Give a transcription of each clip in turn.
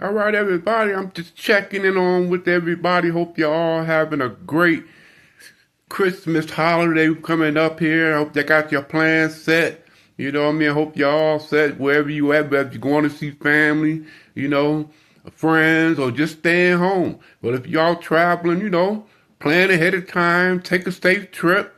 All right, everybody. I'm just checking in on with everybody. Hope you're all having a great Christmas holiday coming up here. I hope you got your plans set. You know what I mean? I hope you're all set wherever you at, whether you're going to see family, you know, friends, or just staying home. But if y'all traveling, plan ahead of time, take a safe trip.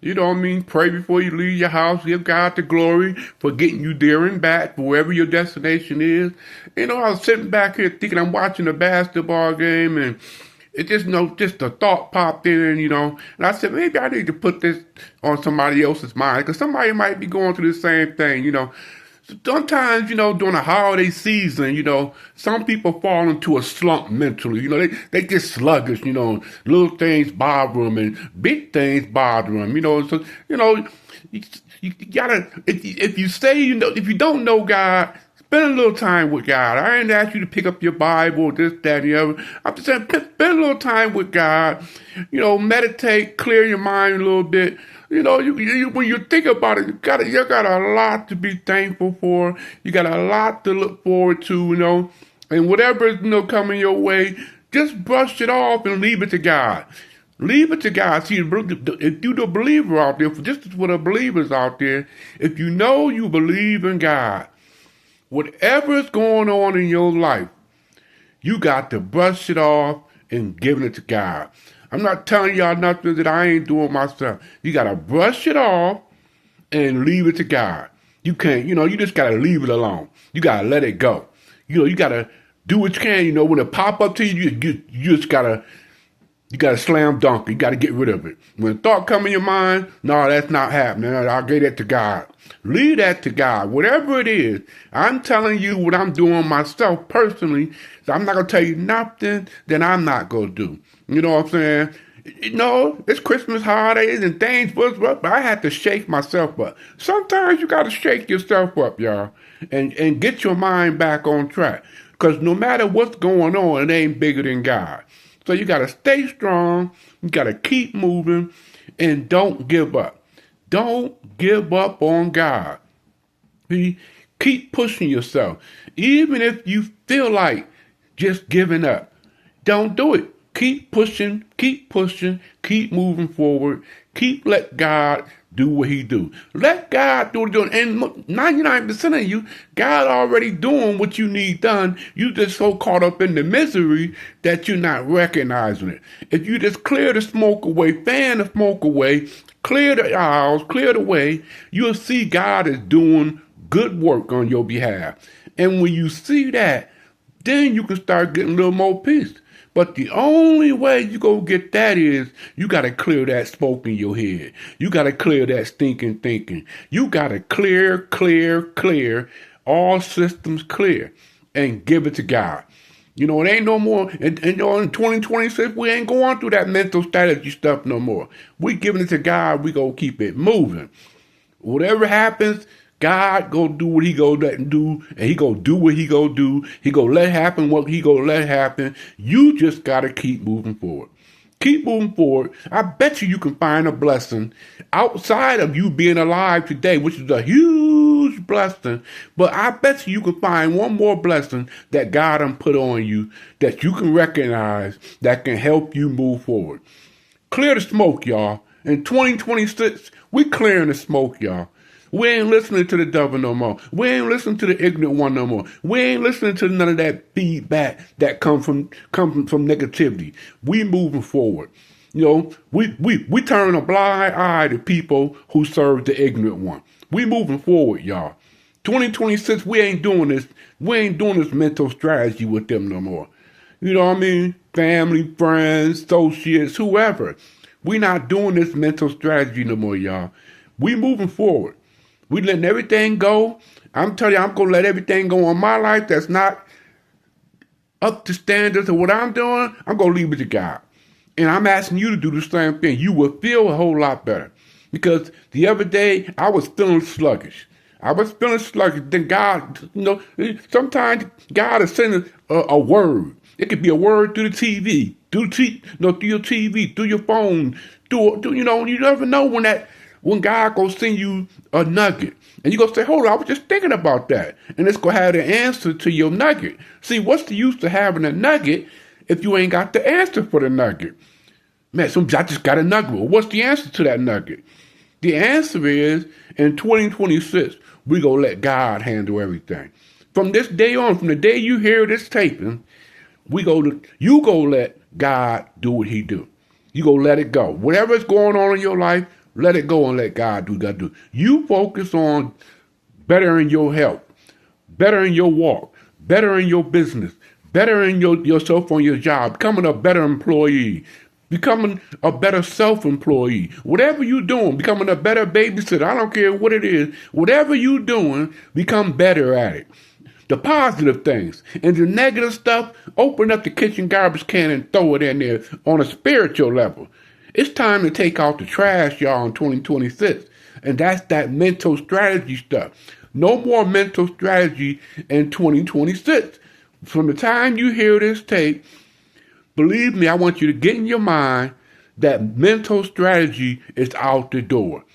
You know what I mean? Pray before you leave your house. Give God the glory for getting you there and back, wherever your destination is. I was sitting back here thinking I'm watching a basketball game, and it just a thought popped in, and I said, maybe I need to put this on somebody else's mind, because somebody might be going through the same thing, Sometimes, during the holiday season, some people fall into a slump mentally. They get sluggish, little things bother them and big things bother them, So, you, you gotta, if you say, if you don't know God, spend a little time with God. I ain't ask you to pick up your Bible, this, that, and the other. I'm just saying, spend a little time with God. Meditate, clear your mind a little bit. When you think about it, you got a lot to be thankful for. You got a lot to look forward to, and whatever is, coming your way, just brush it off and leave it to God. Leave it to God. See, if you're the believer out there, just for the believers out there, if you know you believe in God, whatever is going on in your life, you got to brush it off and give it to God. I'm not telling y'all nothing that I ain't doing myself. You got to brush it off and leave it to God. You can't, you just got to leave it alone. You got to let it go. You got to do what you can. When it pop up to you, you just got to slam dunk it. You got to get rid of it. When a thought come in your mind, no, that's not happening. I'll give that to God. Leave that to God. Whatever it is, I'm telling you what I'm doing myself personally. So I'm not going to tell you nothing that I'm not going to do. You know what I'm saying? It's Christmas holidays and things, but I had to shake myself up. Sometimes you got to shake yourself up, y'all, and get your mind back on track. Because no matter what's going on, it ain't bigger than God. So you got to stay strong. You got to keep moving and don't give up. Don't give up on God. Keep pushing yourself. Even if you feel like just giving up, don't do it. Keep pushing, keep moving forward. Let God do what he do. Let God do what he do. And 99% of you, God already doing what you need done. You just so caught up in the misery that you're not recognizing it. If you just clear the smoke away, fan the smoke away, clear the aisles, clear the way, you'll see God is doing good work on your behalf. And when you see that, then you can start getting a little more peace. But the only way you go get that is you got to clear that smoke in your head. You got to clear that stinking thinking. You got to clear, all systems clear, and give it to God. It ain't no more. And in 2026, we ain't going through that mental strategy stuff no more. We giving it to God. We gonna keep it moving. Whatever happens, God go do what he go let do, and he go do what he go do. He go let happen what he go let happen. You just gotta keep moving forward. Keep moving forward. I bet you can find a blessing outside of you being alive today, which is a huge blessing. But I bet you can find one more blessing that God done put on you that you can recognize that can help you move forward. Clear the smoke, y'all. In 2026, we clearing the smoke, y'all. We ain't listening to the devil no more. We ain't listening to the ignorant one no more. We ain't listening to none of that feedback that come from negativity. We moving forward. We turn a blind eye to people who serve the ignorant one. We moving forward, y'all. 2026, we ain't doing this. We ain't doing this mental strategy with them no more. You know what I mean? Family, friends, associates, whoever. We not doing this mental strategy no more, y'all. We moving forward. We letting everything go. I'm telling you, I'm going to let everything go in my life that's not up to standards of what I'm doing. I'm going to leave it to God. And I'm asking you to do the same thing. You will feel a whole lot better. Because the other day, I was feeling sluggish. Then God, sometimes God is sending a word. It could be a word through the TV, through your TV, through your phone, you never know when when God gonna send you a nugget. And you gonna say, hold on, I was just thinking about that. And it's gonna have the answer to your nugget. See, what's the use of having a nugget if you ain't got the answer for the nugget? Man, I just got a nugget. Well, what's the answer to that nugget? The answer is, in 2026, we gonna let God handle everything. From this day on, from the day you hear this taping, you go let God do what he do. You go let it go. Whatever's going on in your life, let it go and let God do what God do. You focus on bettering your health, bettering your walk, bettering your business, bettering yourself on your job, becoming a better employee, becoming a better self-employee. Whatever you're doing, becoming a better babysitter. I don't care what it is. Whatever you're doing, become better at it. The positive things. And the negative stuff, open up the kitchen garbage can and throw it in there on a spiritual level. It's time to take out the trash, y'all, in 2026. And that's that mental strategy stuff. No more mental strategy in 2026. From the time you hear this tape, believe me, I want you to get in your mind that mental strategy is out the door.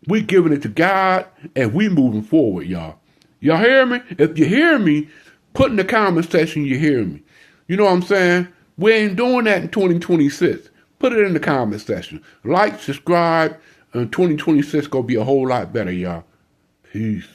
We giving it to God and we moving forward, y'all. Y'all hear me? If you hear me, put in the comment section you hear me. You know what I'm saying? We ain't doing that in 2026. Put it in the comment section. Like, subscribe, and 2026 gonna be a whole lot better, y'all. Peace.